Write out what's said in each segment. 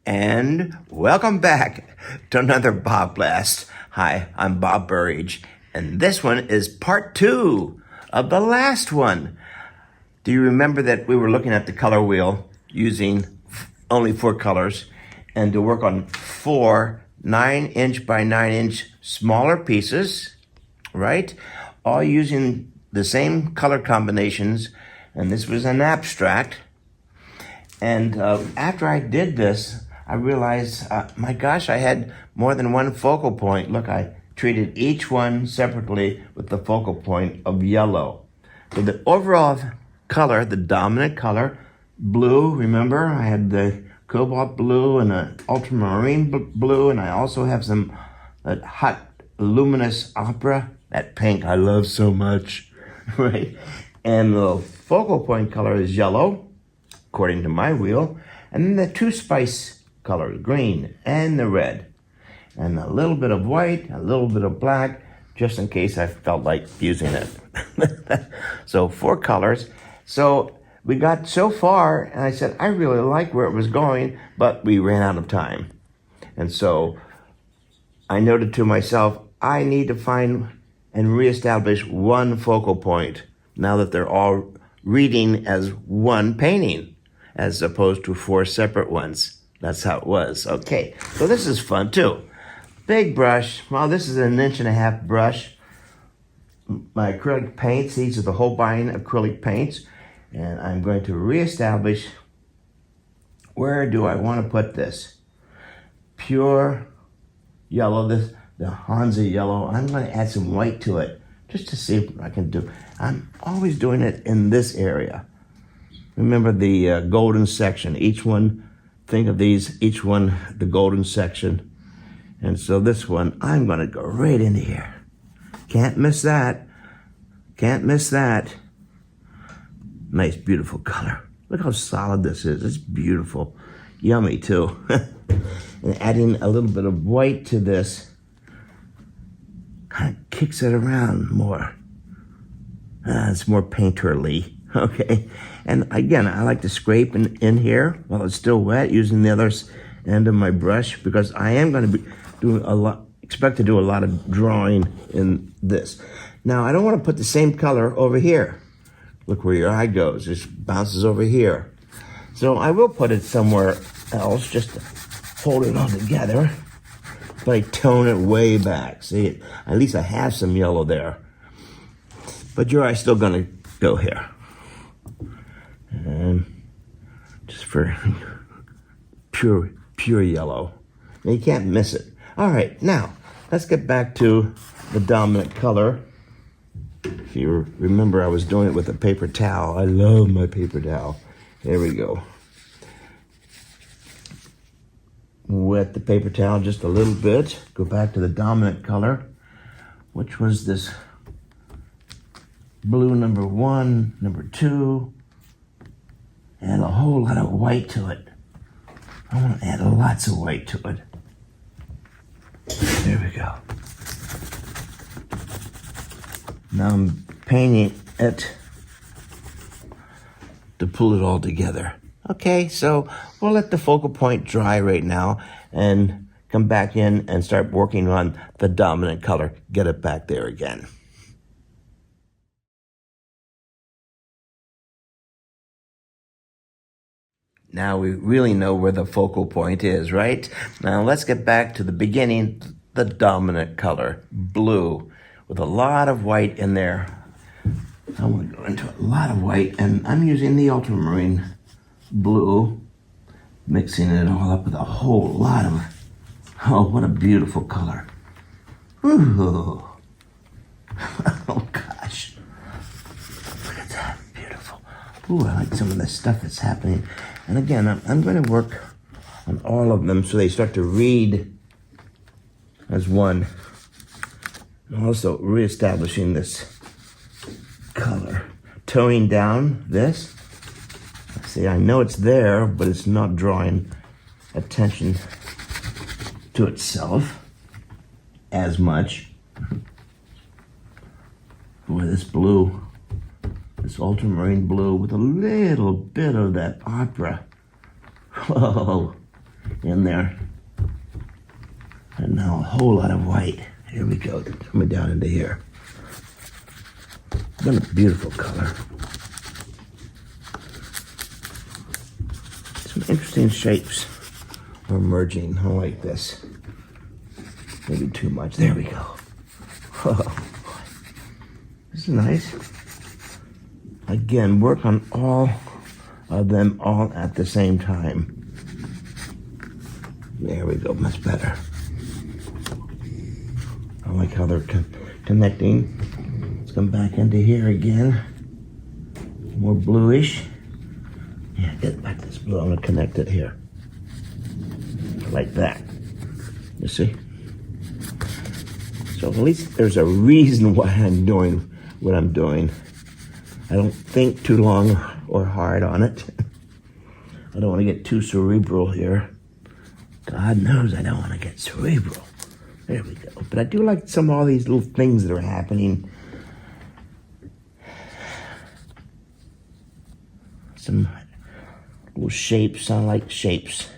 And welcome back to another BobBlast. Hi, I'm Bob Burridge, and this one is part 2 of the last one. Do you remember that we were looking at the color wheel using only 4 colors and to work on 4 9-inch by 9-inch smaller pieces, right? All using the same color combinations, and this was an abstract. And after I did this, I realized, my gosh, I had more than one focal point. Look, I treated each one separately with the focal point of yellow. So the overall color, the dominant color, blue, remember, I had the cobalt blue and an ultramarine blue, and I also have some hot luminous opera, that pink I love so much, right? And the focal point color is yellow, according to my wheel, and then the 2 spice colors, green and the red, and a little bit of white, a little bit of black, just in case I felt like using it. So 4 colors. So we got so far, and I said, I really like where it was going, but we ran out of time. And so I noted to myself, I need to find and reestablish one focal point now that they're all reading as one painting, as opposed to 4 separate ones. That's how it was. Okay, so this is fun too. Big brush. Well, this is an 1.5 inch brush. My acrylic paints, these are the Holbein acrylic paints. And I'm going to reestablish, where do I want to put this? Pure yellow, the Hansa yellow. I'm going to add some white to it, just to see what I can do. I'm always doing it in this area. Remember the golden section. Each one, think of these, each one the golden section. And so this one, I'm going to go right into here. Can't miss that. Can't miss that. Nice, beautiful color. Look how solid this is. It's beautiful. Yummy, too. And adding a little bit of white to this kind of kicks it around more. It's more painterly. Okay, and again, I like to scrape in here while it's still wet, using the other end of my brush, because I am going to be doing expect to do a lot of drawing in this. Now, I don't want to put the same color over here. Look where your eye goes, it bounces over here. So I will put it somewhere else, just to hold it all together, but I tone it way back. See, at least I have some yellow there. But your eye's still going to go here. And just for pure yellow. And you can't miss it. All right, now let's get back to the dominant color. If you remember, I was doing it with a paper towel. I love my paper towel. There we go. Wet the paper towel just a little bit. Go back to the dominant color, which was this blue number 1, number 2. Add a whole lot of white to it. I want to add lots of white to it. There we go. Now I'm painting it to pull it all together. Okay, so we'll let the focal point dry right now and come back in and start working on the dominant color. Get it back there again. Now we really know where the focal point is, right? Now let's get back to the beginning, the dominant color, blue, with a lot of white in there. I want to go into a lot of white, and I'm using the ultramarine blue, mixing it all up with a whole lot of, oh, what a beautiful color. Ooh. Oh gosh. Look at that, beautiful. Ooh, I like some of the stuff that's happening. And again, I'm going to work on all of them so they start to read as one. And also reestablishing this color. Toning down this. See, I know it's there, but it's not drawing attention to itself as much. Boy, this blue, this ultramarine blue with a little bit of that opera. Oh, in there. And now a whole lot of white. Here we go, coming down into here. What a beautiful color. Some interesting shapes are emerging. I like this. Maybe too much. There we go. Oh, this is nice. Again, work on all of them all at the same time. There we go, much better. I like how they're connecting. Let's come back into here again. More bluish. Yeah, get back this blue. I'm gonna connect it here. Like that. You see? So at least there's a reason why I'm doing what I'm doing. I don't think too long or hard on it. I don't want to get too cerebral here. God knows I don't want to get cerebral. There we go. But I do like all these little things that are happening. Some little shapes sound like shapes.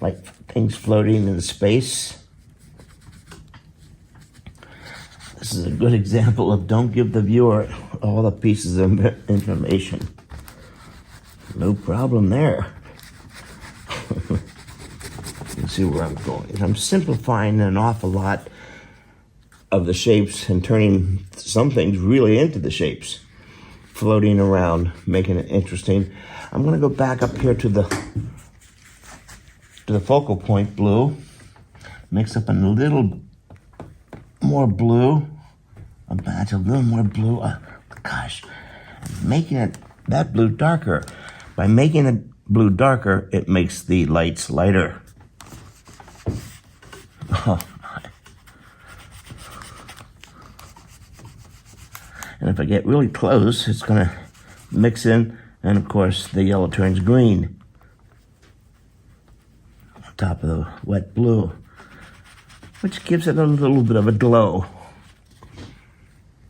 Like things floating in space. This is a good example of don't give the viewer all the pieces of information. No problem there. You see where I'm going. I'm simplifying an awful lot of the shapes and turning some things really into the shapes. Floating around, making it interesting. I'm going to go back up here to the focal point blue. Mix up a little more blue. A batch of a little more blue. Gosh, making that blue darker. By making it blue darker, it makes the lights lighter. And if I get really close, it's going to mix in, and of course the yellow turns green on top of the wet blue, which gives it a little bit of a glow.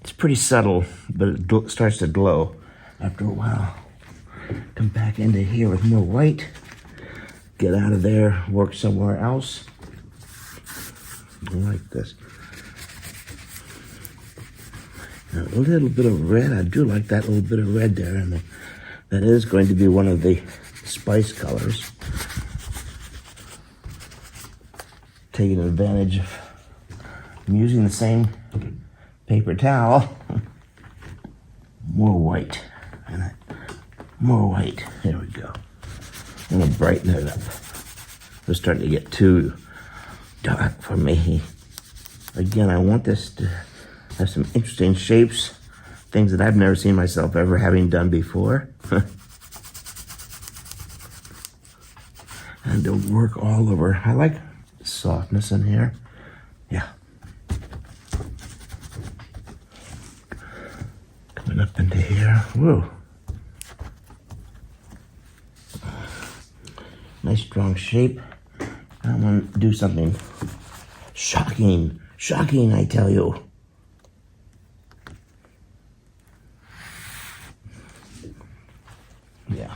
It's pretty subtle, but it starts to glow after a while. Come back into here with more white. Get out of there, work somewhere else. I like this. A little bit of red. I do like that little bit of red there, and that is going to be one of the spice colors. Taking advantage of I'm using the same paper towel. More white. And more white. There we go. I'm going to brighten it up. It's starting to get too dark for me. Again, I want this to have some interesting shapes, things that I've never seen myself ever having done before. And to work all over. I like softness in here. Yeah. Coming up into here. Whoa. Nice strong shape. I'm gonna do something shocking. Shocking, I tell you. Yeah.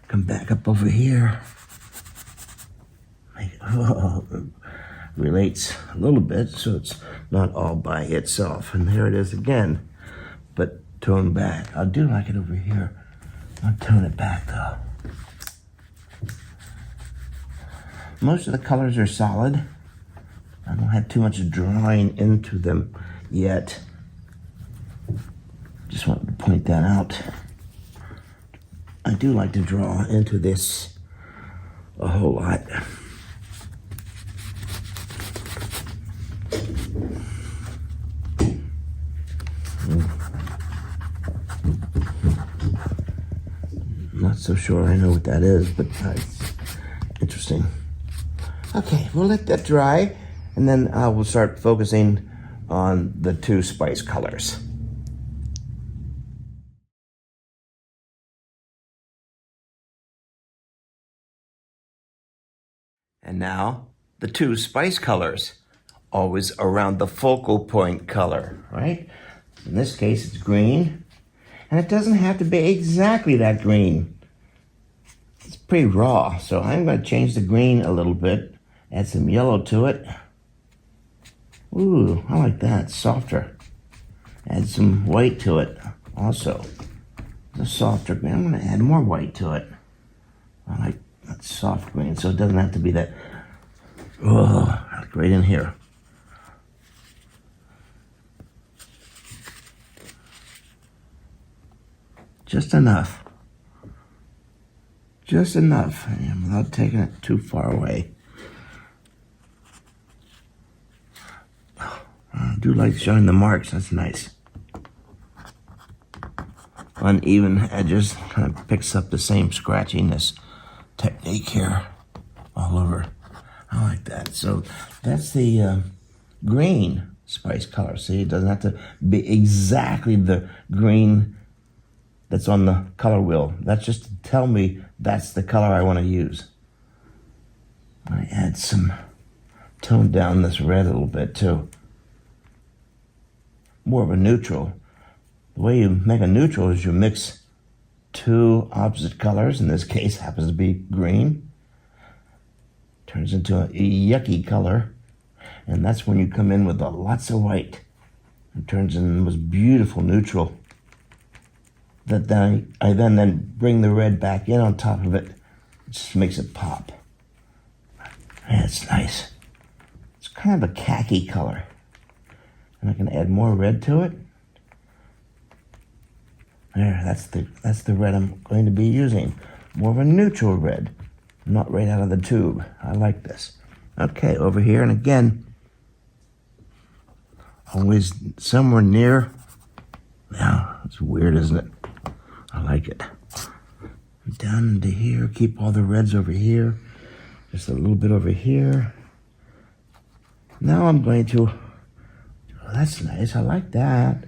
Come back up over here. Relates a little bit, so it's not all by itself. And there it is again, but toned back. I do like it over here. I'll tone it back though. Most of the colors are solid. I don't have too much drawing into them yet. Just wanted to point that out. I do like to draw into this a whole lot. Not so sure I know what that is, but it's interesting. Okay, we'll let that dry, and then we'll start focusing on the two spice colors. And now, the two spice colors, always around the focal point color, right? In this case, it's green, and it doesn't have to be exactly that green. it's pretty raw, so I'm going to change the green a little bit, add some yellow to it. Ooh, I like that, softer. Add some white to it also. The softer green. I'm going to add more white to it. I like that soft green, so it doesn't have to be that, oh, like right in here. Just enough. Just enough, and without taking it too far away. I do like showing the marks, that's nice. Uneven edges kind of picks up the same scratchiness technique here all over. I like that. So that's the green spice color. See, it doesn't have to be exactly the green that's on the color wheel. That's just to tell me that's the color I want to use. I add some, tone down this red a little bit too. More of a neutral. The way you make a neutral is you mix two opposite colors. In this case, happens to be green. Turns into a yucky color. And that's when you come in with lots of white. It turns into the most beautiful neutral. That then I then bring the red back in on top of it. It just makes it pop. Yeah, it's nice. It's kind of a khaki color. And I can add more red to it. There, that's the red I'm going to be using. More of a neutral red, not right out of the tube. I like this. Okay, over here, and again, always somewhere near. Now, it's weird, isn't it? I like it. Down into here, keep all the reds over here. Just a little bit over here. Now I'm going to, oh, that's nice, I like that.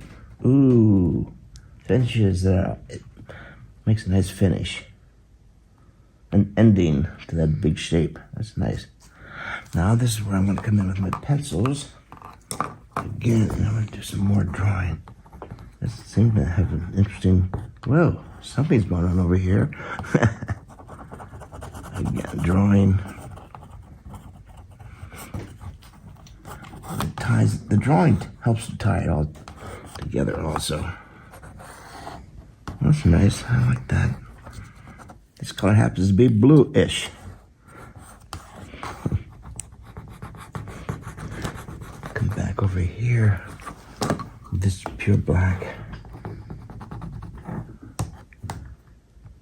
Ooh. Finishes out. It makes a nice finish. An ending to that big shape. That's nice. Now this is where I'm going to come in with my pencils. Again, I'm going to do some more drawing. This seems to have an interesting, whoa, something's going on over here. Again, drawing. It ties, the drawing helps to tie it all together also. That's nice, I like that. This color happens to be blue-ish. Come back over here. This is pure black.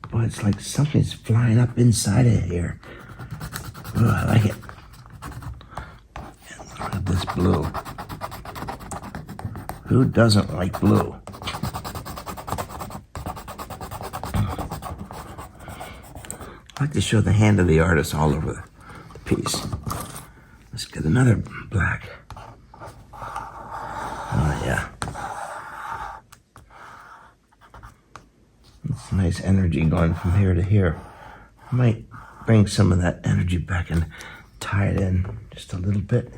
Boy, it's like something's flying up inside of here. Oh, I like it. And look at this blue. Who doesn't like blue? I like to show the hand of the artist all over the piece. Let's get another black. Oh, yeah. It's nice energy going from here to here. I might bring some of that energy back and tie it in just a little bit.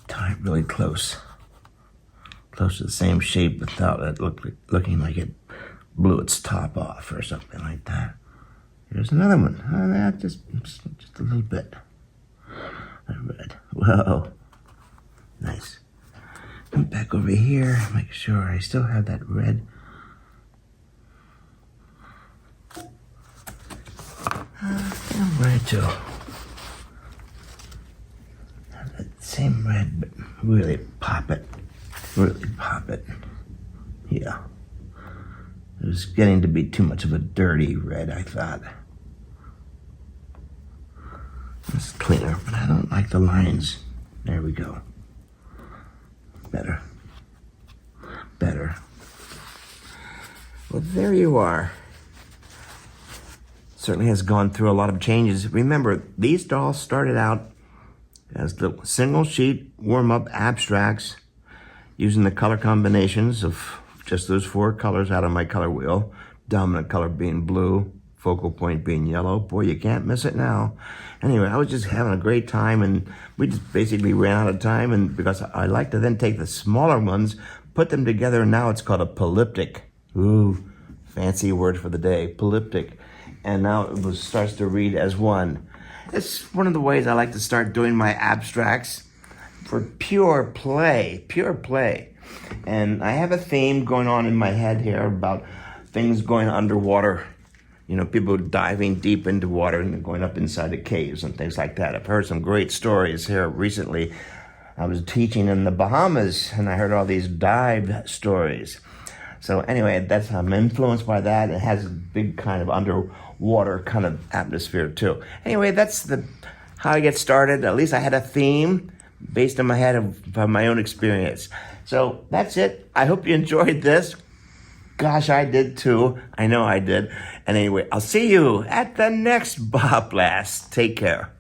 Tie it really close. Close to the same shape without it looking like it blew its top off or something like that. Here's another one. Oh, that just a little bit. Red. Whoa. Nice. Come back over here. Make sure I still have that red. I'm ready to have that same red, but really pop it. Really pop it. Yeah. It was getting to be too much of a dirty red, I thought. It's cleaner, but I don't like the lines. There we go. Better. Better. Well, there you are. Certainly has gone through a lot of changes. Remember, these dolls started out as the single sheet warm-up abstracts using the color combinations of just those four colors out of my color wheel. Dominant color being blue, focal point being yellow. Boy, you can't miss it now. Anyway, I was just having a great time, and we just basically ran out of time, and because I like to then take the smaller ones, put them together, and now it's called a polyptych. Ooh, fancy word for the day, polyptych. And now it starts to read as one. It's one of the ways I like to start doing my abstracts for pure play, pure play. And I have a theme going on in my head here about things going underwater. You know, people diving deep into water and going up inside the caves and things like that. I've heard some great stories here recently. I was teaching in the Bahamas and I heard all these dive stories. So anyway, I'm influenced by that. It has a big kind of underwater kind of atmosphere too. Anyway, that's how I get started. At least I had a theme based in my head of my own experience. So that's it. I hope you enjoyed this. Gosh, I did too. I know I did. And anyway, I'll see you at the next BobBlast. Take care.